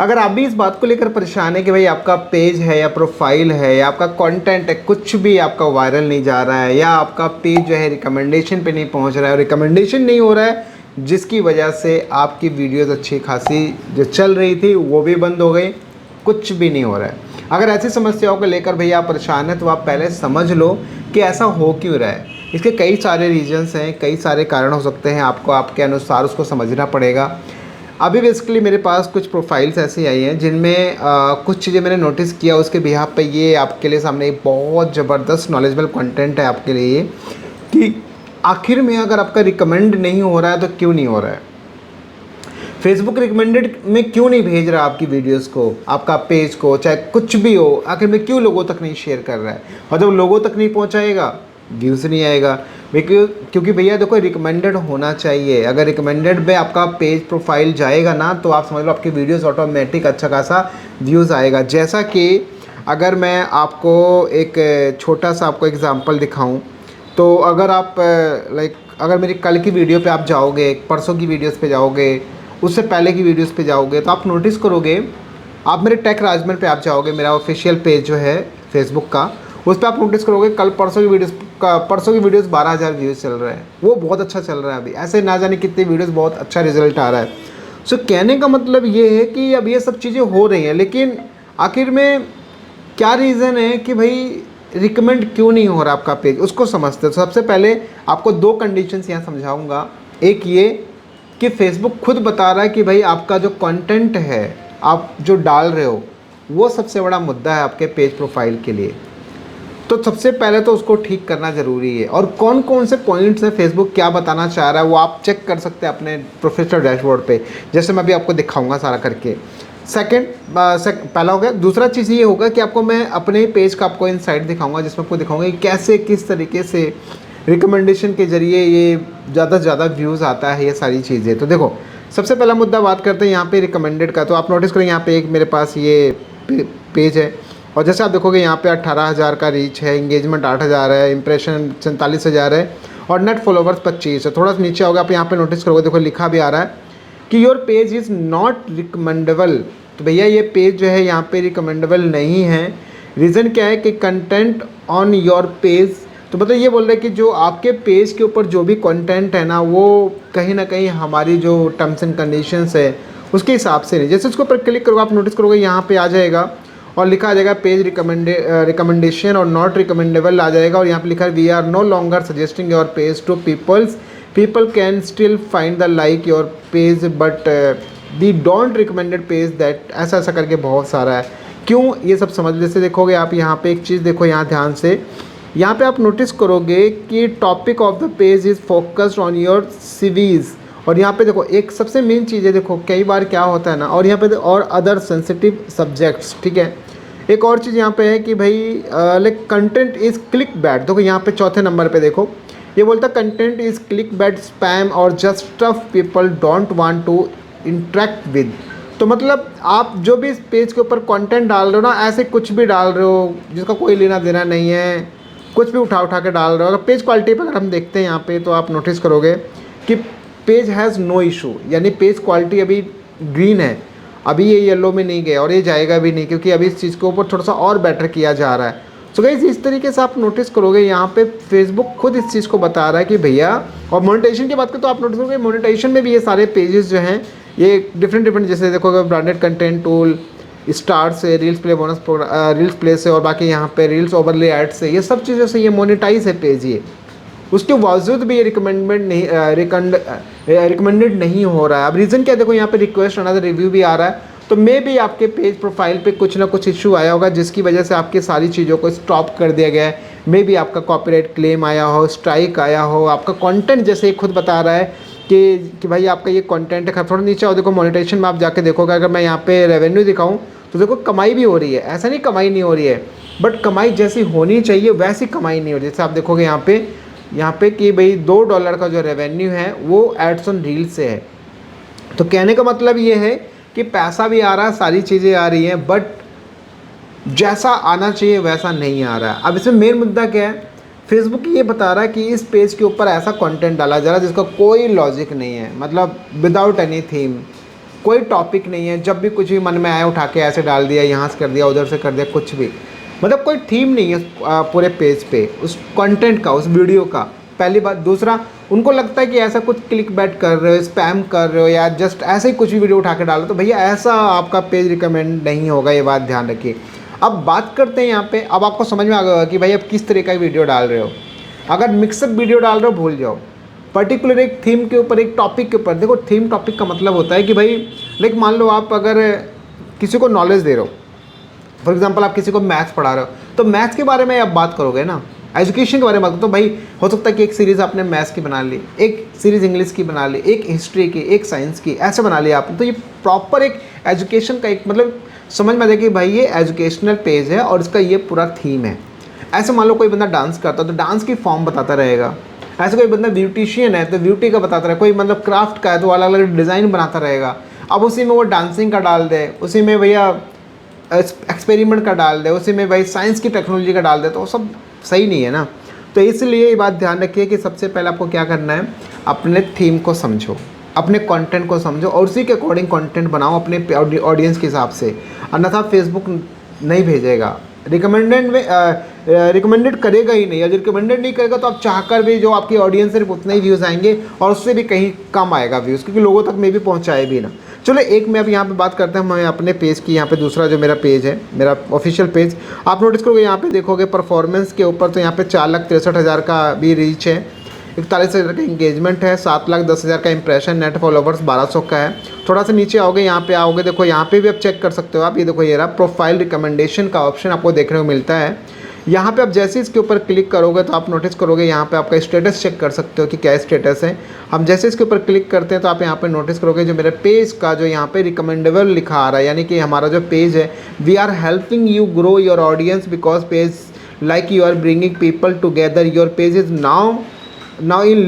अगर आप भी इस बात को लेकर परेशान है कि भाई आपका पेज है या प्रोफाइल है या आपका कंटेंट है, कुछ भी आपका वायरल नहीं जा रहा है, या आपका पेज जो है रिकमेंडेशन पे नहीं पहुंच रहा है और रिकमेंडेशन नहीं हो रहा है, जिसकी वजह से आपकी वीडियोस अच्छी खासी जो चल रही थी वो भी बंद हो गई, कुछ भी नहीं हो रहा है। अगर ऐसी समस्याओं को लेकर भैया आप परेशान हैं तो आप पहले समझ लो कि ऐसा हो क्यों रहा है। इसके कई सारे रीजंस हैं, कई सारे कारण हो सकते हैं, आपको आपके अनुसार उसको समझना पड़ेगा। अभी बेसिकली मेरे पास कुछ प्रोफाइल्स ऐसी आई हैं जिनमें कुछ चीज़ें मैंने नोटिस किया, उसके बिहाफ पे ये आपके लिए सामने एक बहुत ज़बरदस्त नॉलेजेबल कंटेंट है आपके लिए कि आखिर में अगर आपका रिकमेंड नहीं हो रहा है तो क्यों नहीं हो रहा है, फेसबुक रिकमेंडेड में क्यों नहीं भेज रहा आपकी वीडियोस को, आपका पेज को, चाहे कुछ भी हो, आखिर में क्यों लोगों तक नहीं शेयर कर रहा है। और जब लोगों तक नहीं पहुंचाएगा व्यूज़ नहीं आएगा। क्योंकि भैया देखो रिकमेंडेड होना चाहिए। अगर रिकमेंडेड में आपका पेज प्रोफाइल जाएगा ना तो आप समझ लो आपकी वीडियोस ऑटोमेटिक अच्छा खासा व्यूज़ आएगा। जैसा कि अगर मैं आपको एक छोटा सा आपको एग्जांपल दिखाऊं तो अगर आप अगर मेरी कल की वीडियो पे आप जाओगे, परसों की वीडियोस पे जाओगे, उससे पहले की वीडियोस पे जाओगे तो आप नोटिस करोगे, आप मेरे टेक राजमन पे आप जाओगे, मेरा ऑफिशियल पेज जो है फेसबुक का, उस पर आप नोटिस करोगे कल परसों की वीडियोस 12,000 व्यूज़ चल रहे हैं, वो बहुत अच्छा चल रहा है। अभी ऐसे ना जाने कितनी वीडियोस बहुत अच्छा रिजल्ट आ रहा है। सो कहने का मतलब ये है कि अब ये सब चीज़ें हो रही हैं, लेकिन आखिर में क्या रीज़न है कि भाई रिकमेंड क्यों नहीं हो रहा आपका पेज, उसको समझते। तो सबसे पहले आपको दो कंडीशंस यहाँ समझाऊंगा। एक ये कि फेसबुक खुद बता रहा है कि भाई आपका जो कंटेंट है, आप जो डाल रहे हो, वो सबसे बड़ा मुद्दा है आपके पेज प्रोफाइल के लिए। तो सबसे पहले तो उसको ठीक करना ज़रूरी है। और कौन कौन से पॉइंट्स हैं, फेसबुक क्या बताना चाह रहा है, वो आप चेक कर सकते हैं अपने प्रोफेशनल डैशबोर्ड पे, जैसे मैं अभी आपको दिखाऊंगा सारा करके। पहला हो गया। दूसरा चीज़ ये होगा कि आपको मैं अपने ही पेज का आपको इनसाइट दिखाऊंगा, जिसमें आपको दिखाऊंगा कि कैसे किस तरीके से रिकमेंडेशन के ज़रिए ये ज़्यादा से ज़्यादा व्यूज़ आता है, ये सारी चीज़ें। तो देखो सबसे पहला मुद्दा बात करते हैं यहाँ पे रिकमेंडेड का। तो आप नोटिस करें यहाँ पे एक मेरे पास ये पेज है, और जैसे आप देखोगे यहाँ पे 18,000 का रीच है, इंगेजमेंट 8,000 है, इंप्रेशन 47,000 है और नेट फॉलोवर्स 25 है। थोड़ा सा नीचे होगा, आप यहाँ पे नोटिस करोगे, देखो लिखा भी आ रहा है कि your page is not recommendable. तो भैया ये पेज जो है यहाँ पे रिकमेंडेबल नहीं है। रीज़न क्या है कि कंटेंट ऑन योर पेज, तो मतलब ये बोल रहे हैं कि जो आपके पेज के ऊपर जो भी कंटेंट है ना, वो कहीं ना कहीं हमारी जो टर्म्स एंड कंडीशंस है उसके हिसाब से नहीं। जैसे उसके ऊपर क्लिक करोगे, आप नोटिस करोगे यहाँ पे आ जाएगा और लिखा आ जाएगा पेज रिकमेंडेशन और नॉट रिकमेंडेबल आ जाएगा, और यहाँ पे लिखा है we are no longer suggesting your page to people can still find the like your page but we don't recommended page that, ऐसा ऐसा करके बहुत सारा है। क्यों, ये सब समझ। जैसे देखोगे आप यहाँ पे एक चीज़ देखो यहाँ ध्यान से, यहाँ पे आप नोटिस करोगे कि topic of the page is focused on your CVs, और यहाँ पे देखो एक सबसे मेन चीज़ है, देखो कई बार क्या होता है ना, और यहाँ पे और अदर सेंसिटिव सब्जेक्ट्स, ठीक है। एक और चीज़ यहाँ पे है कि भाई like content is click bat. देखो यहाँ पे चौथे नंबर पे देखो ये बोलता है content is clickbait, spam और just stuff people don't want to interact with. तो मतलब आप जो भी इस पेज के ऊपर कंटेंट डाल रहे हो ना, ऐसे कुछ भी डाल रहे हो जिसका कोई लेना देना नहीं है, कुछ भी उठा उठा के डाल रहे हो। अगर पेज क्वालिटी पर अगर हम देखते हैं यहाँ पे, तो आप नोटिस करोगे कि पेज हैज़ नो इशू, यानी पेज क्वालिटी अभी ग्रीन है, अभी ये येलो में नहीं गया और ये जाएगा भी नहीं, क्योंकि अभी इस चीज़ के ऊपर थोड़ा सा और बेटर किया जा रहा है। सो गाइस इस तरीके से आप नोटिस करोगे यहाँ पे फेसबुक खुद इस चीज़ को बता रहा है कि भैया। और मोनेटाइजेशन की बात करें तो आप नोटिस करोगे मोनेटाइजेशन में भी ये सारे पेजेस जो हैं ये डिफरेंट जैसे देखोगे ब्रांडेड कंटेंट टूल, स्टार से, reels play bonus reels play से, और बाकी यहाँ पे रील्स ओवरले ऐड से, ये सब चीज़ों से ये मोनेटाइज है पेज ये। उसके बावजूद भी ये रिकमेंडेड नहीं हो रहा है। अब रीज़न क्या है, देखो यहाँ पे रिक्वेस्ट अनदर रिव्यू भी आ रहा है, तो मे भी आपके पेज प्रोफाइल पे कुछ ना कुछ इशू आया होगा जिसकी वजह से आपकी सारी चीज़ों को स्टॉप कर दिया गया है। मे भी आपका कॉपीराइट क्लेम आया हो, स्ट्राइक आया हो, आपका कंटेंट जैसे ही खुद बता रहा है कि भाई आपका ये कंटेंट है। थोड़ा नीचे आओ, देखो मोनेटाइजेशन में आप जाके देखोगे, अगर मैं यहाँ पे रेवेन्यू दिखाऊँ तो देखो कमाई भी हो रही है, ऐसा नहीं कमाई नहीं हो रही है, बट कमाई जैसी होनी चाहिए वैसी कमाई नहीं हो रही। जैसे आप देखोगे यहाँ पे कि भाई $2 का जो रेवेन्यू है वो एड्स ऑन रील से है। तो कहने का मतलब ये है कि पैसा भी आ रहा है, सारी चीज़ें आ रही हैं, बट जैसा आना चाहिए वैसा नहीं आ रहा है। अब इसमें मेन मुद्दा क्या है, फेसबुक ये बता रहा है कि इस पेज के ऊपर ऐसा कंटेंट डाला जा रहा है जिसका कोई लॉजिक नहीं है, मतलब विदाउट एनी थीम, कोई टॉपिक नहीं है, जब भी कुछ भी मन में आया उठा के ऐसे डाल दिया, यहाँ से कर दिया, उधर से कर दिया, कुछ भी, मतलब कोई थीम नहीं है पूरे पेज पे उस कंटेंट का, उस वीडियो का। पहली बात। दूसरा, उनको लगता है कि ऐसा कुछ क्लिक बैट कर रहे हो, स्पैम कर रहे हो, या जस्ट ऐसे ही कुछ भी वीडियो उठा के डालो, तो भैया ऐसा आपका पेज रिकमेंड नहीं होगा, ये बात ध्यान रखिए। अब बात करते हैं यहाँ पे, अब आपको समझ में आ गया कि भाई आप किस तरह का वीडियो डाल रहे हो। अगर मिक्सअप वीडियो डाल रहे हो, भूल जाओ। पर्टिकुलर एक थीम के ऊपर, एक टॉपिक के ऊपर, देखो थीम टॉपिक का मतलब होता है कि भाई लाइक मान लो आप अगर किसी को नॉलेज दे रहे हो, फॉर एग्जांपल आप किसी को मैथ्स पढ़ा रहे हो, तो मैथ्स के बारे में आप बात करोगे ना, एजुकेशन के बारे में बात। तो भाई हो सकता है कि एक सीरीज़ आपने मैथ्स की बना ली, एक सीरीज़ इंग्लिश की बना ली, एक हिस्ट्री की, एक साइंस की, ऐसे बना लिया आपने। तो ये प्रॉपर एक एजुकेशन का एक मतलब समझ में आ जाए कि भाई ये एजुकेशनल पेज है और इसका ये पूरा थीम है। ऐसे मान लो कोई बंदा डांस करता है तो डांस की फॉर्म बताता रहेगा, ऐसे कोई बंदा ब्यूटिशियन है तो ब्यूटी का बताता रहेगा, कोई मतलब क्राफ्ट का है तो अलग अलग डिज़ाइन बनाता रहेगा। अब उसी में वो डांसिंग का डाल दे, उसी में भैया एक्सपेरिमेंट का डाल दे, उसी में भाई साइंस की टेक्नोलॉजी का डाल दे, तो वो सब सही नहीं है ना। तो इसलिए ये बात ध्यान रखिए कि सबसे पहले आपको क्या करना है, अपने थीम को समझो, अपने कंटेंट को समझो और उसी के अकॉर्डिंग कंटेंट बनाओ अपने ऑडियंस के हिसाब से। अन्यथा फेसबुक नहीं भेजेगा, रिकमेंडेड करेगा ही नहीं। अगर रिकमेंडेड नहीं करेगा तो आप चाहकर भी जो आपकी ऑडियंस है उतने ही व्यूज़ आएंगे और उससे भी कहीं कम आएगा व्यूज़, क्योंकि लोगों तक में भी पहुँचाए भी ना। चलो एक मैं अब यहाँ पे बात करते हैं मैं अपने पेज की। यहाँ पे दूसरा जो मेरा पेज है, मेरा ऑफिशियल पेज, आप नोटिस करोगे यहाँ पे देखोगे परफॉर्मेंस के ऊपर, तो यहाँ पे 4,63,000 का भी रीच है, 41,000 का इंगेजमेंट है, 7,10,000 का इंप्रेशन, नेट फॉलोवर्स 1,200 का है। थोड़ा सा नीचे आओगे, यहाँ पे आओगे, देखो यहाँ पे भी आप चेक कर सकते हो आप, ये देखो ये रहा प्रोफाइल रिकमेंडेशन का ऑप्शन आपको देखने को मिलता है। यहाँ पे आप जैसे इसके ऊपर क्लिक करोगे तो आप नोटिस करोगे यहाँ पे आपका स्टेटस चेक कर सकते हो कि क्या स्टेटस है। हम जैसे इसके ऊपर क्लिक करते हैं तो आप यहाँ पे नोटिस करोगे जो मेरे पेज का जो यहाँ पे रिकमेंडेबल लिखा आ रहा है, यानी कि हमारा जो पेज है, we are helping you grow your audience because page like you are bringing people together, your page is now in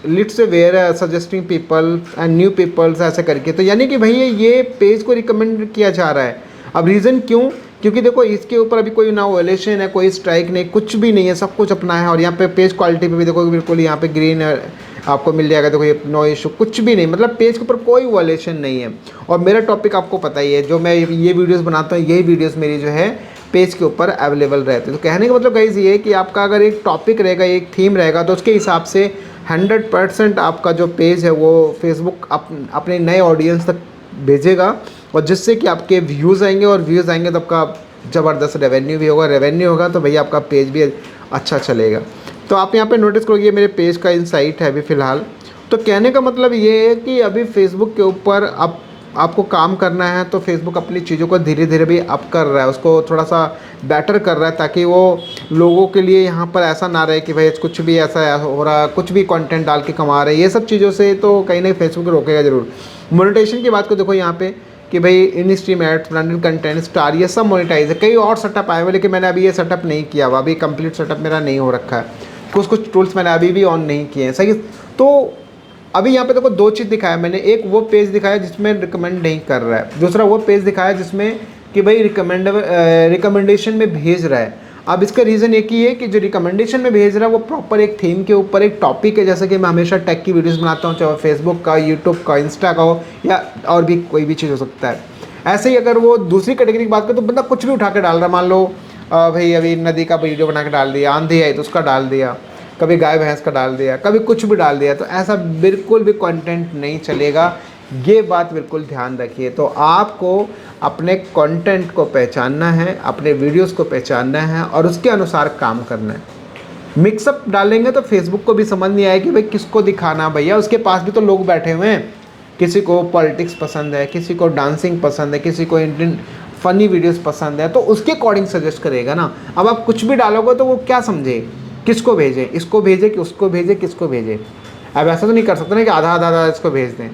list where suggesting people and new peoples, ऐसे करके। तो यानी कि भैया ये पेज को रिकमेंड किया जा रहा है। अब रीज़न क्यों? क्योंकि देखो इसके ऊपर अभी कोई ना वायलेशन है, कोई स्ट्राइक नहीं, कुछ भी नहीं है, सब कुछ अपना है। और यहाँ पे पेज क्वालिटी पे भी देखो बिल्कुल यहाँ पे ग्रीन आपको मिल जाएगा, देखो ये नो इशू, कुछ भी नहीं, मतलब पेज के ऊपर कोई वायलेशन नहीं है। और मेरा टॉपिक आपको पता ही है, जो मैं ये वीडियोज़ बनाता हूँ, यही वीडियोज़ मेरी जो है पेज के ऊपर अवेलेबल रहते हैं। तो कहने का मतलब गाइस ये है कि आपका अगर एक टॉपिक रहेगा, एक थीम रहेगा, तो उसके हिसाब से 100% आपका जो पेज है वो फेसबुक अपने नए ऑडियंस तक भेजेगा, और जिससे कि आपके व्यूज़ आएंगे, और व्यूज़ आएंगे तो आपका ज़बरदस्त रेवेन्यू भी होगा। रेवेन्यू होगा तो भैया आपका पेज भी अच्छा चलेगा। तो आप यहाँ पे नोटिस करोगे मेरे पेज का इनसाइट है अभी फ़िलहाल। तो कहने का मतलब ये है कि अभी फेसबुक के ऊपर आपको काम करना है, तो फेसबुक अपनी चीज़ों को धीरे धीरे भी अप कर रहा है, उसको थोड़ा सा बेटर कर रहा है, ताकि वो लोगों के लिए यहाँ पर ऐसा ना रहे कि भाई कुछ भी ऐसा हो रहा, कुछ भी कंटेंट डाल के कमा रहे हैं। ये सब चीज़ों से तो कहीं ना फेसबुक रोकेगा ज़रूर। मोनेटाइजेशन की बात को देखो यहाँ पे कि भाई in stream ads, branded content, star, ये सब मोनेटाइज है। कई और सेटअप आए हुए, लेकिन मैंने अभी ये सेटअप नहीं किया हुआ, अभी कंप्लीट सेटअप मेरा नहीं हो रखा है। कुछ टूल्स मैंने अभी भी ऑन नहीं किए हैं, सही। तो अभी यहाँ पे देखो दो चीज़ दिखाया मैंने, एक वो पेज दिखाया जिसमें रिकमेंड नहीं कर रहा है, दूसरा वो पेज दिखाया जिसमें कि भाई रिकमेंडेशन में भेज रहा है। अब इसका रीज़न एक ही है कि जो रिकमेंडेशन में भेज रहा है वो प्रॉपर एक थीम के ऊपर एक टॉपिक है, जैसे कि मैं हमेशा टेक की वीडियोस बनाता हूँ, चाहे फेसबुक का, यूट्यूब का, इंस्टा का हो, या और भी कोई भी चीज़ हो सकता है। ऐसे ही अगर वो दूसरी कैटेगरी की बात करें तो बंदा कुछ भी उठा के डाल रहा है, मान लो भाई अभी नदी का वीडियो बना के डाल दिया, आंधी आई तो उसका डाल दिया, कभी गाय भैंस का डाल दिया, कभी कुछ भी डाल दिया, तो ऐसा बिल्कुल भी कंटेंट नहीं चलेगा। ये बात बिल्कुल ध्यान रखिए। तो आपको अपने कंटेंट को पहचानना है, अपने वीडियोस को पहचानना है और उसके अनुसार काम करना है। मिक्सअप डालेंगे तो फेसबुक को भी समझ नहीं आएगी भाई किसको दिखाना। भैया उसके पास भी तो लोग बैठे हुए हैं, किसी को पॉलिटिक्स पसंद है, किसी को डांसिंग पसंद है, किसी को इंडियन फ़नी वीडियोस पसंद है, तो उसके अकॉर्डिंग सजेस्ट करेगा ना। अब आप कुछ भी डालोगे तो वो क्या समझे, किसको भेजे, इसको भेजे कि उसको भेजे, किसको भेजे। अब ऐसा तो नहीं कर सकते ना कि आधा आधा आधा इसको भेज दें।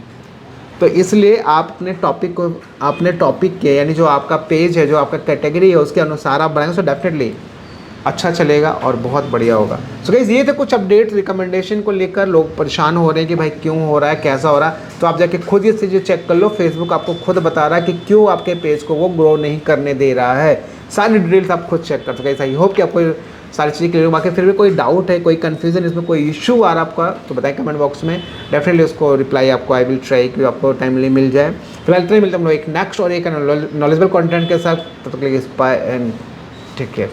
तो इसलिए आप अपने टॉपिक को, अपने टॉपिक के, यानी जो आपका पेज है, जो आपका कैटेगरी है, उसके अनुसार आप बनाएंगे तो डेफिनेटली अच्छा चलेगा और बहुत बढ़िया होगा। सो गाइस ये थे कुछ अपडेट्स रिकमेंडेशन को लेकर। लोग परेशान हो रहे हैं कि भाई क्यों हो रहा है, कैसा हो रहा है, तो आप जाके खुद ये चीज़ें चेक कर लो। फेसबुक आपको खुद बता रहा है कि क्यों आपके पेज को वो ग्रो नहीं करने दे रहा है। सारी डिटेल्स आप खुद चेक कर सकते हैं। आई होप कि आपको सारी चीज़ें क्लियर हो। बाकी फिर भी कोई डाउट है, कोई कन्फ्यूजन, इसमें कोई इशू आ रहा है आपका, तो बताएं कमेंट बॉक्स में, डेफिनेटली उसको रिप्लाई आपको आई विल ट्राई कि आपको टाइमली मिल जाए। फिलहाल इतना ही, मिलता हम लोग एक नेक्स्ट और एक नॉलेजेबल कंटेंट के साथ। तब तक के लिए बाय एंड टेक केयर।